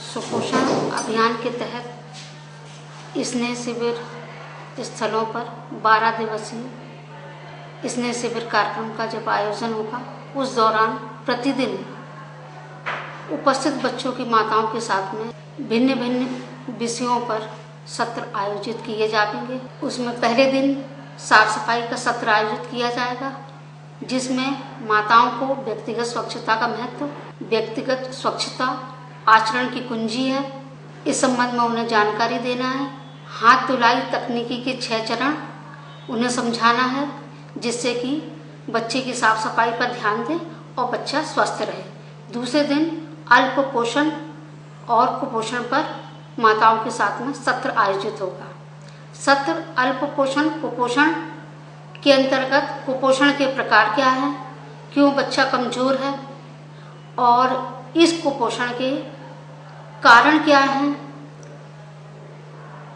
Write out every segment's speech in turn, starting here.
सुपोषण अभियान के तहत स्नेह शिविर स्थलों पर 12 दिवसीय स्नेह शिविर कार्यक्रम का जब आयोजन होगा, उस दौरान प्रतिदिन उपस्थित बच्चों की माताओं के साथ में भिन्न भिन्न विषयों पर सत्र आयोजित किए जाएंगे। उसमें पहले दिन साफ सफाई का सत्र आयोजित किया जाएगा, जिसमें माताओं को व्यक्तिगत स्वच्छता का महत्व, व्यक्तिगत स्वच्छता आचरण की कुंजी है, इस संबंध में उन्हें जानकारी देना है। हाथ धुलाई तकनीकी के 6 चरण उन्हें समझाना है, जिससे कि बच्चे की साफ सफाई पर ध्यान दें और बच्चा स्वस्थ रहे। दूसरे दिन अल्प पोषण और कुपोषण पर माताओं के साथ में सत्र आयोजित होगा। सत्र अल्प पोषण कुपोषण के अंतर्गत कुपोषण के प्रकार क्या है, क्यों बच्चा कमजोर है और इस कुपोषण के कारण क्या है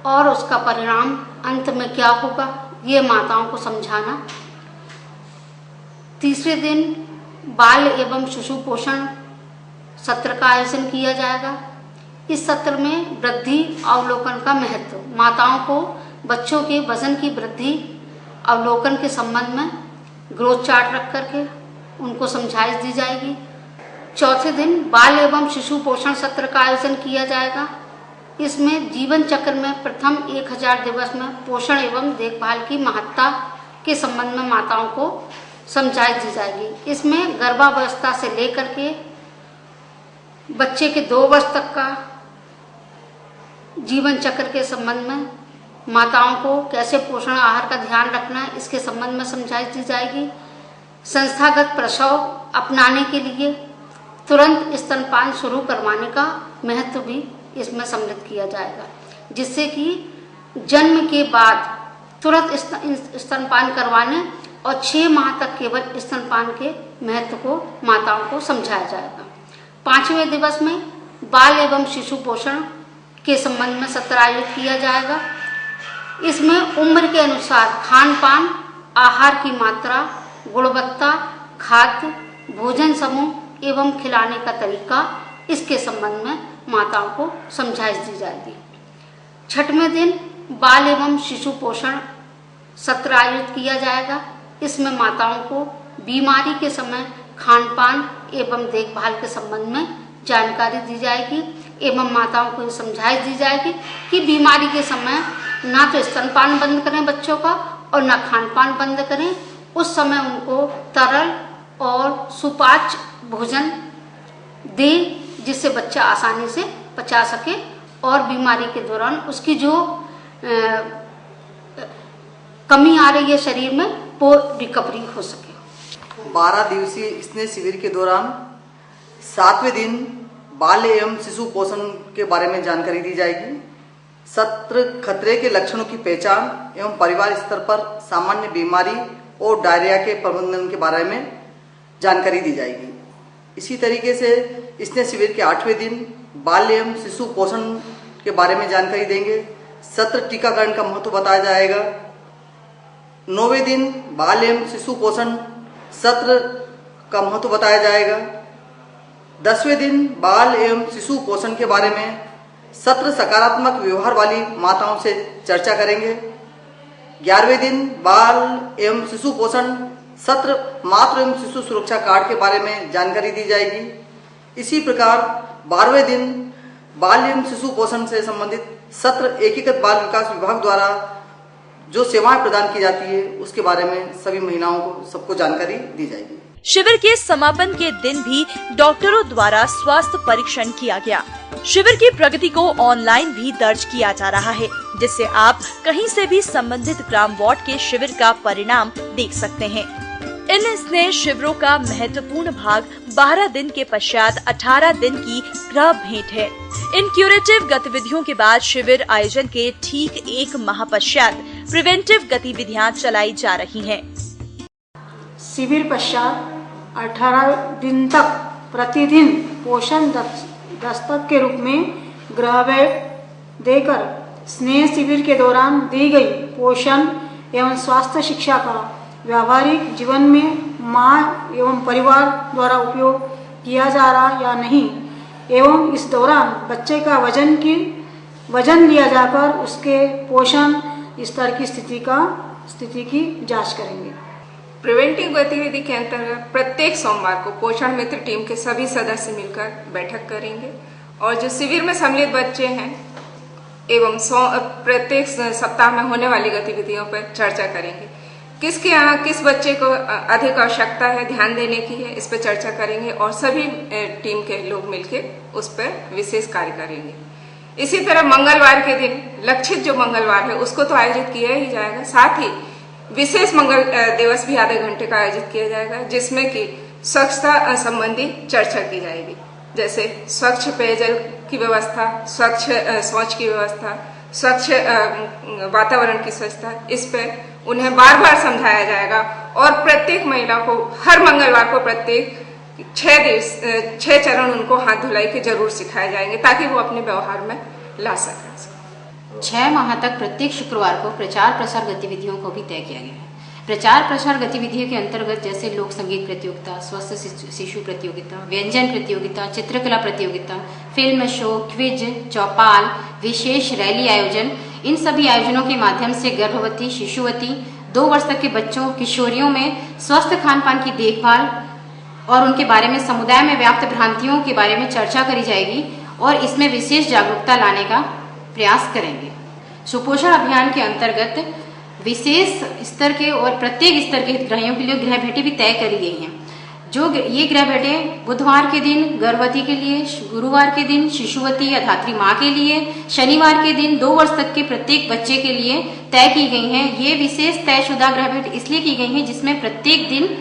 और उसका परिणाम अंत में क्या होगा, ये माताओं को समझाना। तीसरे दिन बाल एवं शिशु पोषण सत्र का आयोजन किया जाएगा। इस सत्र में वृद्धि अवलोकन का महत्व, माताओं को बच्चों के वजन की वृद्धि अवलोकन के संबंध में ग्रोथ चार्ट रख करके उनको समझाइश दी जाएगी। चौथे दिन बाल एवं शिशु पोषण सत्र का आयोजन किया जाएगा। इसमें जीवन चक्र में प्रथम 1000 दिवस में पोषण एवं देखभाल की महत्ता के संबंध में माताओं को समझाइश दी जाएगी। इसमें गर्भावस्था से लेकर के बच्चे के 2 वर्ष तक का जीवन चक्र के संबंध में माताओं को कैसे पोषण आहार का ध्यान रखना है, इसके संबंध में समझाइश दी जाएगी। संस्थागत प्रसव अपनाने के लिए तुरंत स्तनपान शुरू करवाने का महत्व भी इसमें सम्मिलित किया जाएगा, जिससे कि जन्म के बाद तुरंत स्तनपान करवाने और 6 माह तक केवल स्तनपान के महत्व को माताओं को समझाया जाएगा। 5वें दिवस में बाल एवं शिशु पोषण के संबंध में सत्र आयोजित किया जाएगा। इसमें उम्र के अनुसार खान पान, आहार की मात्रा, गुणवत्ता, खाद्य, भोजन समूह एवं खिलाने का तरीका, इसके संबंध में माताओं को समझाइश दी जाएगी। 6वें दिन बाल एवं शिशु पोषण सत्र आयोजित किया जाएगा। इसमें माताओं को बीमारी के समय खान पान एवं देखभाल के संबंध में जानकारी दी जाएगी एवं माताओं को समझाइश दी जाएगी कि बीमारी के समय ना तो स्तनपान बंद करें बच्चों का और ना खान पान बंद करें। उस समय उनको तरल और सुपाच्य भोजन दें, जिससे बच्चा आसानी से पचा सके और बीमारी के दौरान उसकी जो कमी आ रही है शरीर में, वो रिकवरी हो सके। 12 दिवसीय स्नेह शिविर के दौरान 7वें दिन बाल एवं शिशु पोषण के बारे में जानकारी दी जाएगी। सत्र खतरे के लक्षणों की पहचान एवं परिवार स्तर पर सामान्य बीमारी और डायरिया के प्रबंधन के बारे में जानकारी दी जाएगी। इसी तरीके से स्नेह शिविर के 8वें दिन बाल एवं शिशु पोषण के बारे में जानकारी देंगे। सत्र टीकाकरण का महत्व बताया जाएगा। 9वें दिन बाल एवं शिशु पोषण सत्र का महत्व बताया जाएगा। 10वें दिन बाल एवं शिशु पोषण के बारे में सत्र सकारात्मक व्यवहार वाली माताओं से चर्चा करेंगे। 11वें दिन बाल एवं शिशु पोषण सत्र मातृ एवं शिशु सुरक्षा कार्ड के बारे में जानकारी दी जाएगी। इसी प्रकार 12वें दिन बाल एवं शिशु पोषण से संबंधित सत्र एकीकृत बाल विकास विभाग द्वारा जो सेवाएं प्रदान की जाती है उसके बारे में सभी महिलाओं को सबको जानकारी दी जाएगी। शिविर के समापन के दिन भी डॉक्टरों द्वारा स्वास्थ्य परीक्षण किया गया। शिविर की प्रगति को ऑनलाइन भी दर्ज किया जा रहा है, जिससे आप कहीं से भी संबंधित ग्राम वार्ड के शिविर का परिणाम देख सकते हैं। इन स्नेह शिविरों का महत्वपूर्ण भाग 12 दिन के पश्चात 18 दिन की गृह भेंट है। इन क्यूरेटिव गतिविधियों के बाद शिविर आयोजन के ठीक 1 माह पश्चात प्रिवेंटिव गतिविधियां चलाई जा रही हैं। शिविर पश्चात 18 दिन तक प्रतिदिन पोषण दस्तक के रूप में गृह भेंट देकर स्नेह शिविर के दौरान दी गई पोषण एवं स्वास्थ्य शिक्षा का व्यावहारिक जीवन में माँ एवं परिवार द्वारा उपयोग किया जा रहा या नहीं, एवं इस दौरान बच्चे का वजन लिया जाकर उसके पोषण स्तर की स्थिति की जांच करेंगे। प्रिवेंटिव गतिविधि के अंतर्गत प्रत्येक सोमवार को पोषण मित्र टीम के सभी सदस्य मिलकर बैठक करेंगे और जो शिविर में सम्मिलित बच्चे हैं एवं प्रत्येक सप्ताह में होने वाली गतिविधियों पर चर्चा करेंगे। किसके यहाँ किस बच्चे को अधिक आवश्यकता है ध्यान देने की है, इस पर चर्चा करेंगे और सभी टीम के लोग मिलकर उस पर विशेष कार्य करेंगे। इसी तरह मंगलवार के दिन लक्षित जो मंगलवार है उसको तो आयोजित किया ही जाएगा, साथ ही विशेष मंगल दिवस भी आधे घंटे का आयोजित किया जाएगा जिसमें कि स्वच्छता संबंधी चर्चा की जाएगी, जैसे स्वच्छ पेयजल की व्यवस्था, स्वच्छ शौच की व्यवस्था, स्वच्छ वातावरण की स्वच्छता, इस पर उन्हें बार बार समझाया जाएगा और प्रत्येक महिला को हर मंगलवार को प्रत्येक 6 चरण उनको हाथ धुलाई के जरूर सिखाए जाएंगे ताकि वो अपने व्यवहार में ला सकें। 6 माह तक प्रत्येक शुक्रवार को प्रचार प्रसार गतिविधियों को भी तय किया गया है। प्रचार प्रसार गतिविधियों के अंतर्गत जैसे लोक संगीत प्रतियोगिता, स्वस्थ शिशु प्रतियोगिता, व्यंजन प्रतियोगिता, चित्रकला प्रतियोगिता, फिल्म शो, क्विज, चौपाल, विशेष रैली आयोजन, इन सभी आयोजनों के माध्यम से गर्भवती, शिशुवती, 2 वर्ष तक के बच्चों, किशोरियों में स्वस्थ खान पान की देखभाल और उनके बारे में समुदाय में व्याप्त भ्रांतियों के बारे में चर्चा करी जाएगी और इसमें विशेष जागरूकता लाने का प्रयास करेंगे। सुपोषण अभियान के अंतर्गत विशेष स्तर के और प्रत्येक स्तर के हितग्राहियों के लिए गृह भेटें भी तय करी गई हैं। जो ये गृह भेटें बुधवार के दिन गर्भवती के लिए, गुरुवार के दिन शिशुवती या धात्री माँ के लिए, शनिवार के दिन 2 वर्ष तक के प्रत्येक बच्चे के लिए तय की गई हैं। ये विशेष तयशुदा गृह भेंट इसलिए की गई हैं जिसमें प्रत्येक दिन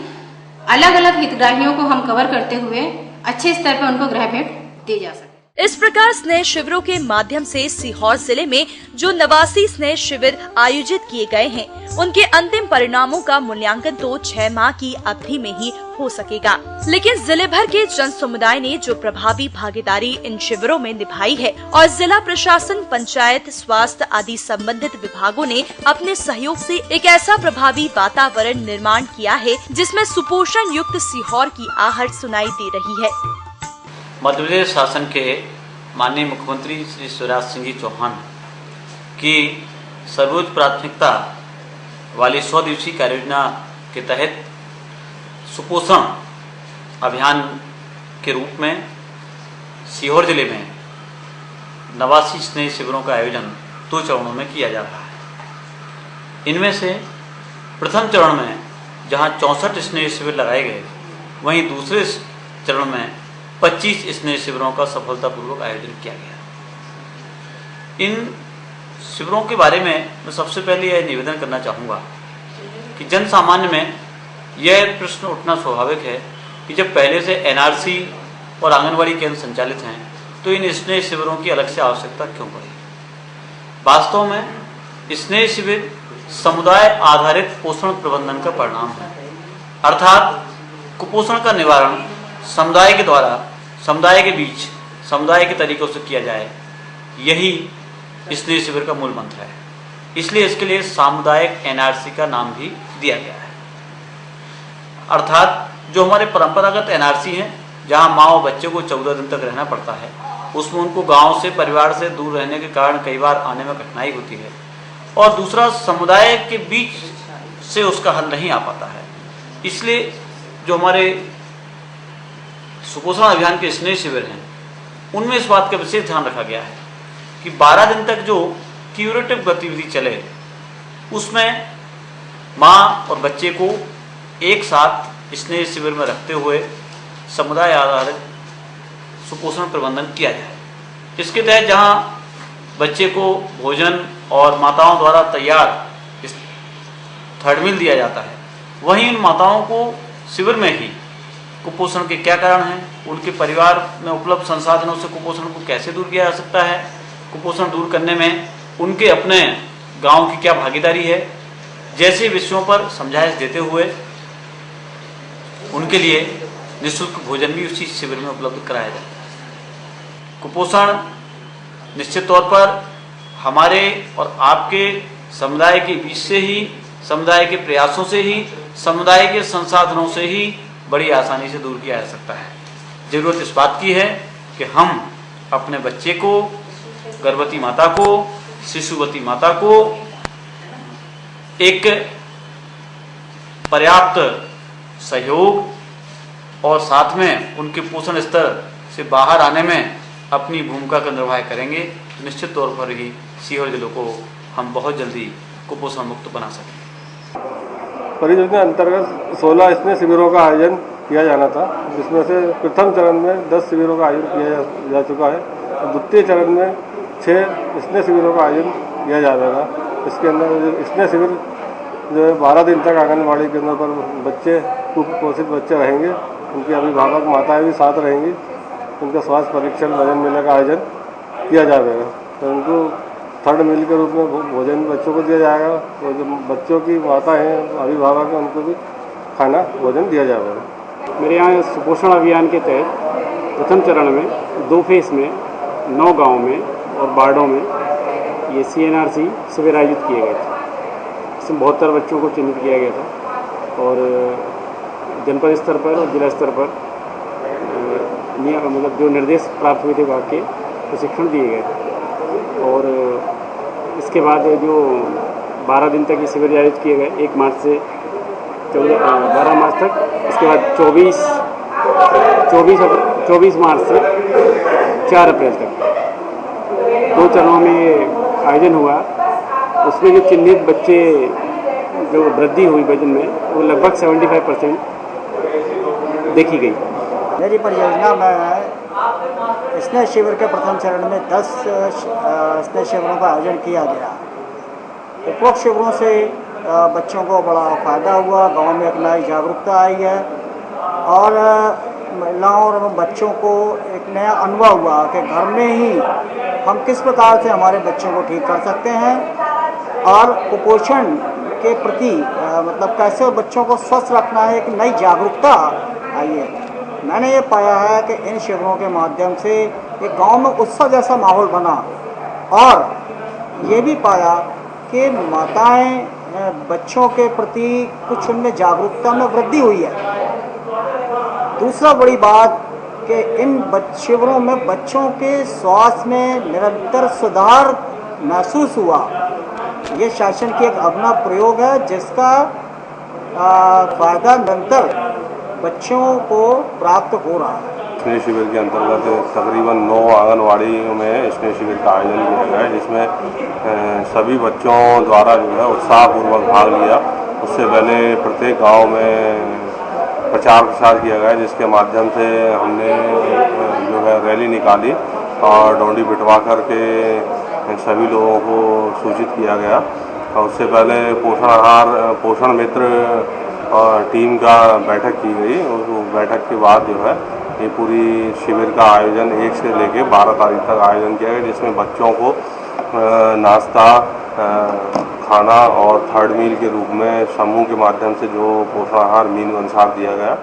अलग अलग हितग्राहियों को हम कवर करते हुए अच्छे स्तर पर उनको गृह भेंट दी जा सके। इस प्रकार स्नेह शिविरों के माध्यम से सीहोर जिले में जो 89 स्नेह शिविर आयोजित किए गए हैं उनके अंतिम परिणामों का मूल्यांकन तो 6 माह की अवधि में ही हो सकेगा, लेकिन जिले भर के जन समुदाय ने जो प्रभावी भागीदारी इन शिविरों में निभाई है और जिला प्रशासन, पंचायत, स्वास्थ्य आदि संबंधित विभागों ने अपने सहयोग से एक ऐसा प्रभावी वातावरण निर्माण किया है जिसमें सुपोषण युक्त सीहोर की आहट सुनाई दे रही है। मध्य प्रदेश शासन के माननीय मुख्यमंत्री श्री शिवराज सिंह जी चौहान की सर्वोच्च प्राथमिकता वाली 100 दिवसीय कार्ययोजना के तहत सुपोषण अभियान के रूप में सीहोर जिले में 89 स्नेह शिविरों का आयोजन 2 चरणों में किया जा रहा है। इनमें से प्रथम चरण में जहां 64 स्नेह शिविर लगाए गए, वहीं दूसरे चरण में 25 स्नेह शिविरों का सफलतापूर्वक आयोजन किया गया। इन शिविरों के बारे में मैं सबसे पहले यह निवेदन करना चाहूँगा कि जन सामान्य में यह प्रश्न उठना स्वाभाविक है कि जब पहले से एनआरसी और आंगनवाड़ी केंद्र संचालित हैं तो इन स्नेह शिविरों की अलग से आवश्यकता क्यों पड़ी। वास्तव में स्नेह शिविर समुदाय आधारित पोषण प्रबंधन का परिणाम है, अर्थात कुपोषण का निवारण समुदाय के द्वारा, समुदाय के बीच, समुदाय के तरीकों से किया जाए, यही स्नेह शिविर का मूल मंत्र है। इसलिए इसके लिए सामुदायिक एनआरसी का नाम भी दिया गया है। अर्थात जो हमारे परंपरागत एनआरसी हैं, जहां माँ और बच्चे को 14 दिन तक रहना पड़ता है, उसमें उनको गांव से, परिवार से दूर रहने के कारण कई बार आने में कठिनाई होती है और दूसरा समुदाय के बीच से उसका हल नहीं आ पाता है। इसलिए जो हमारे सुपोषण अभियान के स्नेह शिविर हैं उनमें इस बात का विशेष ध्यान रखा गया है कि 12 दिन तक जो क्यूरेटिव गतिविधि चले उसमें माँ और बच्चे को एक साथ स्नेह शिविर में रखते हुए समुदाय आधारित सुपोषण प्रबंधन किया जाए। इसके तहत जहाँ बच्चे को भोजन और माताओं द्वारा तैयार थर्ड मील दिया जाता है, वहीं इन माताओं को शिविर में ही कुपोषण के क्या कारण हैं, उनके परिवार में उपलब्ध संसाधनों से कुपोषण को कैसे दूर किया जा सकता है, कुपोषण दूर करने में उनके अपने गांव की क्या भागीदारी है, जैसे विषयों पर समझाइश देते हुए उनके लिए निःशुल्क भोजन भी उसी शिविर में उपलब्ध कराया जाता है। कुपोषण निश्चित तौर पर हमारे और आपके समुदाय के बीच से ही, समुदाय के प्रयासों से ही, समुदाय के संसाधनों से ही बड़ी आसानी से दूर किया जा सकता है। जरूरत इस बात की है कि हम अपने बच्चे को, गर्भवती माता को, शिशुवती माता को एक पर्याप्त सहयोग और साथ में उनके पोषण स्तर से बाहर आने में अपनी भूमिका का निर्वाह करेंगे तो निश्चित तौर पर ही सीहोर जिले को हम बहुत जल्दी कुपोषण मुक्त बना सकेंगे। परियोजना अंतर्गत 16 स्नेह शिविरों का आयोजन किया जाना था, जिसमें से प्रथम चरण में 10 शिविरों का आयोजन किया जा चुका है और द्वितीय चरण में 6 स्नेह शिविरों का आयोजन किया जाएगा। इसके अंदर स्नेह शिविर जो है 12 दिन तक आंगनबाड़ी केंद्र पर बच्चे, कुपोषित बच्चे रहेंगे, उनके अभिभावक माताएं भी साथ रहेंगी, उनका स्वास्थ्य परीक्षण, वजन मेले का आयोजन किया जाएगा। तो उनको थर्ड मील के रूप में भोजन बच्चों को दिया जाएगा और जो बच्चों की माता हैं, अभिभावक हैं, उनको भी खाना भोजन दिया जाएगा। मेरे यहाँ सुपोषण अभियान के तहत प्रथम चरण में 2 फेज में 9 गाँव में और वार्डों में ये CNRC शिविर आयोजित किए गए थे। इसमें 72 बच्चों को चिन्हित किया गया था और जनपद स्तर पर और जिला स्तर पर मतलब जो निर्देश प्राप्त हुए थे वहाँ के प्रशिक्षण दिए गए थे। और इसके बाद जो 12 दिन तक ये शिविर आयोजित किए गए, 1 मार्च से 12 मार्च तक, इसके बाद 24 मार्च से 4 अप्रैल तक 2 चरणों में आयोजन हुआ। उसमें जो चिन्हित बच्चे जो वृद्धि हुई वजन में वो लगभग 75% देखी गई। मेरी परियोजना में स्नेह शिविर के प्रथम चरण में 10 स्नेह शिविरों का आयोजन किया गया। उपरोक्त शिविरों से बच्चों को बड़ा फ़ायदा हुआ, गांव में एक नई जागरूकता आई है और महिलाओं और बच्चों को एक नया अनुभव हुआ कि घर में ही हम किस प्रकार से हमारे बच्चों को ठीक कर सकते हैं और कुपोषण के प्रति मतलब कैसे बच्चों को स्वस्थ रखना है, एक नई जागरूकता आई है। मैंने ये पाया है कि इन शिविरों के माध्यम से एक गांव में उत्सव जैसा माहौल बना और ये भी पाया कि माताएं बच्चों के प्रति कुछ उनमें जागरूकता में वृद्धि हुई है। दूसरा बड़ी बात कि इन शिविरों में बच्चों के स्वास्थ्य में निरंतर सुधार महसूस हुआ। ये शासन की एक अभिनव प्रयोग है जिसका फायदा निरंतर बच्चों को प्राप्त हो रहा है। स्नेह शिविर के अंतर्गत तकरीबन 9 आंगनवाड़ियों में स्नेह शिविर का आयोजन किया गया है, जिसमें सभी बच्चों द्वारा जो है उत्साहपूर्वक भाग लिया। उससे पहले प्रत्येक गांव में प्रचार प्रसार किया गया, जिसके माध्यम से हमने जो है रैली निकाली और डोंडी बिठवा करके सभी लोगों को सूचित किया गया। और उससे पहले पोषण मित्र टीम का बैठक की गई और बैठक के बाद जो है ये पूरी शिविर का आयोजन 1 से लेकर 12 तारीख तक आयोजन किया गया, जिसमें बच्चों को नाश्ता, खाना और थर्ड मील के रूप में समूह के माध्यम से जो पोषण आहार मीनू अनुसार दिया गया।